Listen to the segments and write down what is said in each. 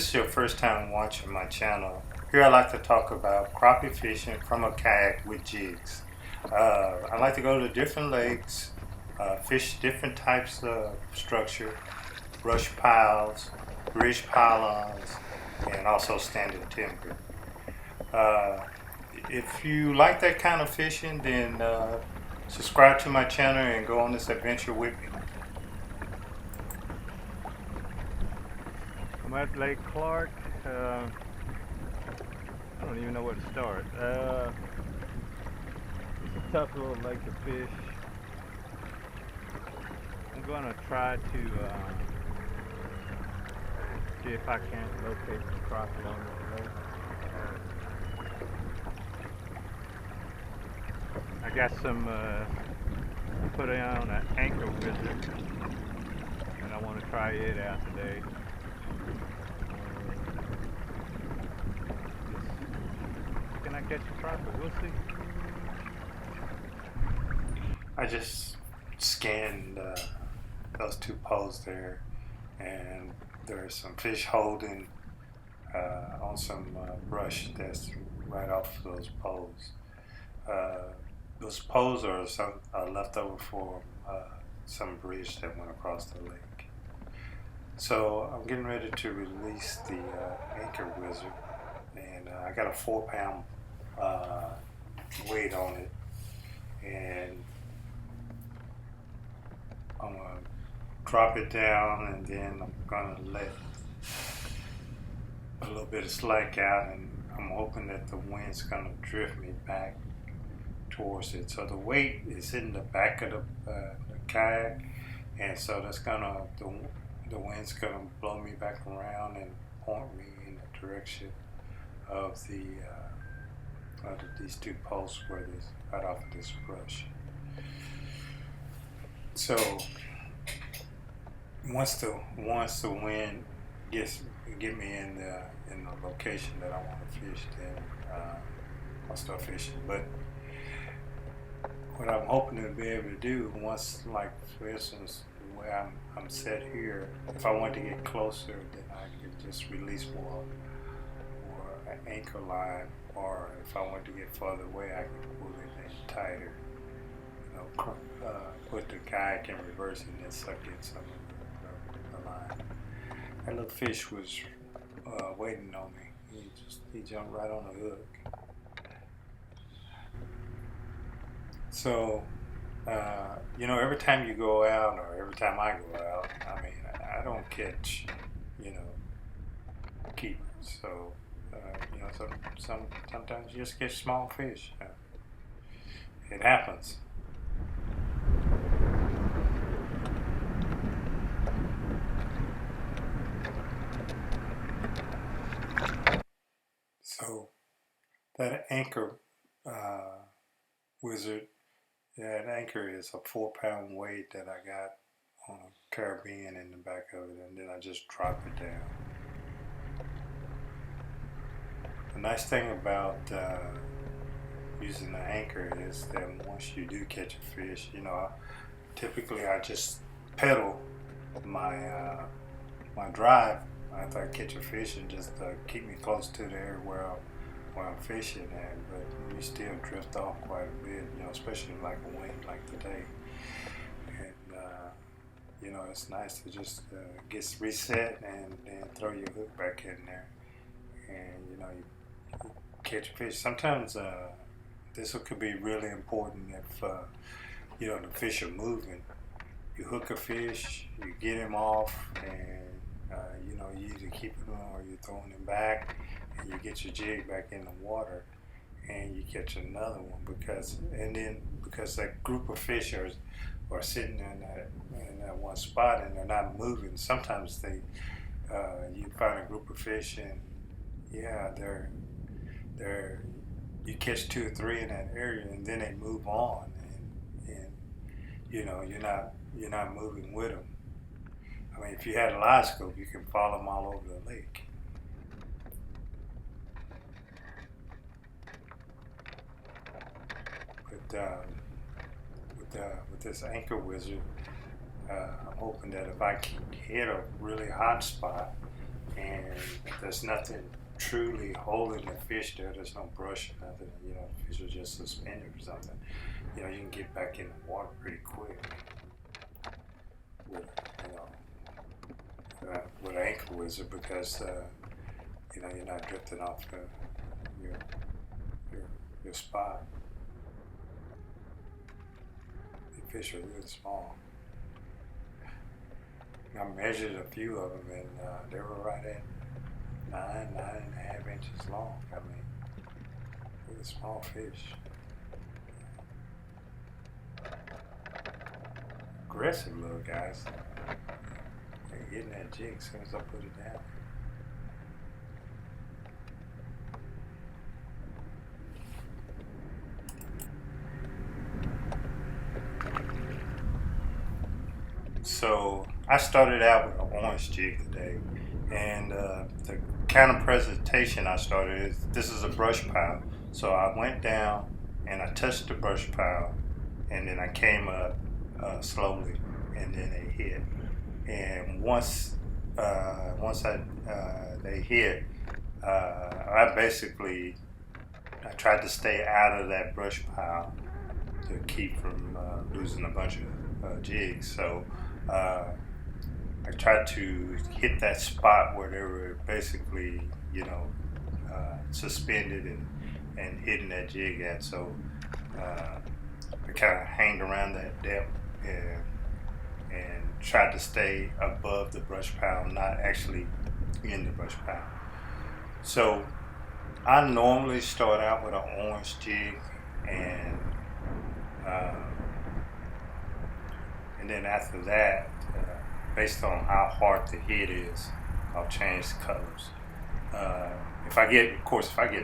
this is your first time watching my channel, here I like to talk about crappie fishing from a kayak with jigs. I like to go to different lakes, fish different types of structure, brush piles, bridge pylons, and also standing timber. Uh, if you like that kind of fishing, then subscribe to my channel and go on this adventure with me. I'm at Lake Clark. I don't even know where to start. It's a tough little lake to fish. I'm gonna try to see if I can't locate some crappie on this lake. I got some put on an anchor wizard, and I want to try it out today. Can I catch a crappie? We'll see. I just scanned those two poles there, and there's some fish holding on some brush that's right off those poles. Those poles are some left over for some bridge that went across the lake. So I'm getting ready to release the anchor wizard, and I got a 4-pound weight on it, and I'm gonna drop it down, and then I'm gonna let a little bit of slack out, and I'm hoping that the wind's gonna drift me back towards it. So the weight is in the back of the kayak, and so that's gonna the wind's gonna blow me back around and point me in the direction of these two posts where this right off of this brush. So once the wind get me in the location that I want to fish, then I'll start fishing. But what I'm hoping to be able to do once, like for instance, the way I'm set here, if I want to get closer, then I can just release more an anchor line, or if I want to get further away, I can pull it in tighter. Put the kayak in reverse and then suck in some of the line. That little fish was waiting on me. He jumped right on the hook. So, every time you go out, or every time I go out, I mean, I don't catch, keepers. So, sometimes you just catch small fish. It happens. So, that anchor wizard, that anchor is a 4-pound weight that I got on a carabiner in the back of it, and then I just drop it down. The nice thing about using the anchor is that once you do catch a fish, typically I just pedal my my drive after I catch a fish and just keep me close to the area where I'm fishing at, but you still drift off quite a bit, especially like a wind like today. And it's nice to just get reset and then throw your hook back in there, and you catch fish. Sometimes this could be really important if the fish are moving. You hook a fish, you get him off, and you either keep him or you're throwing him back, and you get your jig back in the water, and you catch another one because that group of fish are sitting in that one spot and they're not moving. Sometimes you find a group of fish, and you catch 2 or 3 in that area, and then they move on, and you're not moving with them. I mean, if you had a live scope, you can follow them all over the lake. But with this anchor wizard, I'm hoping that if I can hit a really hot spot, and there's nothing truly holding the fish there. There's no brush or nothing. You know, the fish are just suspended or something. You know, you can get back in the water pretty quick with, with an ankle wizard because you know, you're not drifting off your, your your spot. The fish are really small. I measured a few of them, and they were right at 9.5 inches long. I mean, really small fish. Aggressive little guys. They're hitting that jig as soon as I put it down. So I started out with an orange jig today, and the kind of presentation I started is this is a brush pile. So I went down and I touched the brush pile, and then I came up slowly, and then they hit. And once they hit, I tried to stay out of that brush pile to keep from losing a bunch of jigs. So I tried to hit that spot where they were basically, you know, suspended and hitting that jig at. So I kind of hanged around that depth and tried to stay above the brush pile, not actually in the brush pile. So I normally start out with an orange jig, and then after that, based on how hard the hit is, I'll change colors. If I get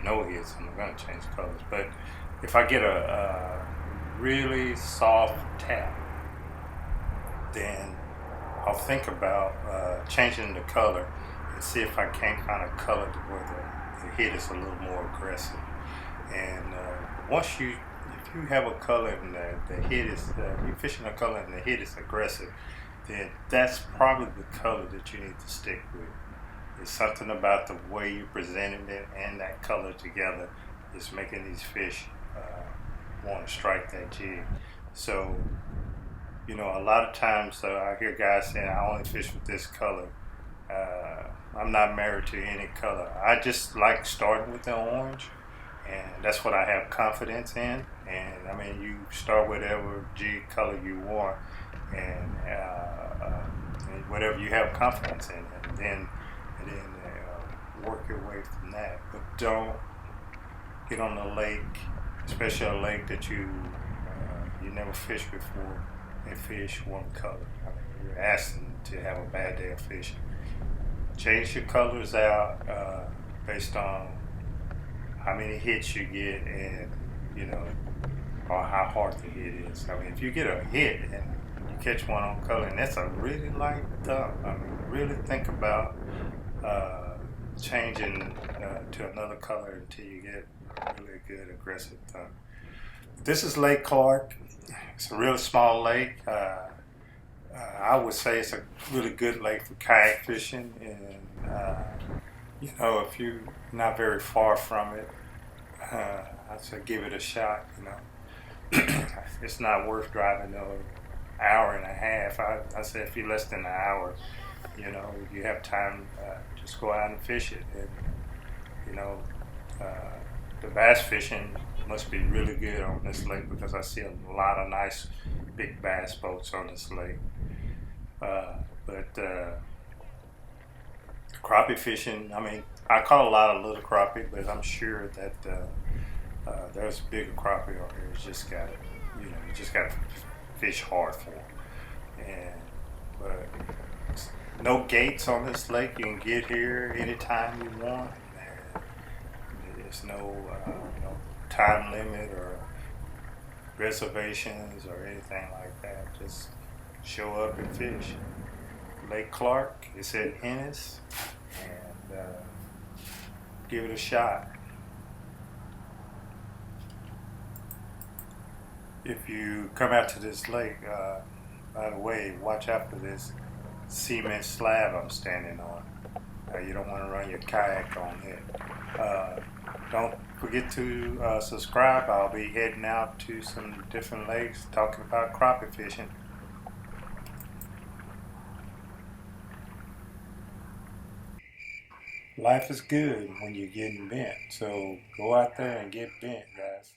no hits, I'm gonna change colors. But if I get a really soft tap, then I'll think about changing the color and see if I can't kind of color to where the hit is a little more aggressive. And if you have a color and the hit is, you're fishing a color and the hit is aggressive, then that's probably the color that you need to stick with. It's something about the way you presented it and that color together is making these fish want to strike that jig. So, you know, a lot of times I hear guys saying, I only fish with this color. I'm not married to any color. I just like starting with the orange, and that's what I have confidence in. And I mean, you start whatever jig color you want, and whatever you have confidence in, and then work your way from that. But don't get on a lake, especially a lake that you never fished before, and fish one color. I mean, you're asking to have a bad day of fishing. Change your colors out based on how many hits you get, and you know, or how hard the hit is. I mean, if you get a hit and you catch one on color, and that's a really light dump, I mean, really think about changing to another color until you get a really good aggressive dump. This is Lake Clark. It's a real small lake. I would say it's a really good lake for kayak fishing, and you know, if you're not very far from it, I'd say give it a shot. You know, it's not worth driving an hour and a half. I say if you're less than an hour, you know, if you have time, just go out and fish it. And you know, the bass fishing must be really good on this lake because I see a lot of nice big bass boats on this lake. But crappie fishing, I mean, I caught a lot of little crappie, but I'm sure that there's bigger crappie out here. You just got to fish hard for them. But no gates on this lake. You can get here anytime you want. There's no time limit or reservations or anything like that. Just show up and fish. Lake Clark, it's at Ennis, and give it a shot. If you come out to this lake, by the way, watch out for this cement slab I'm standing on. You don't want to run your kayak on it. Don't forget to subscribe. I'll be heading out to some different lakes talking about crappie fishing. Life is good when you're getting bent, so go out there and get bent, guys.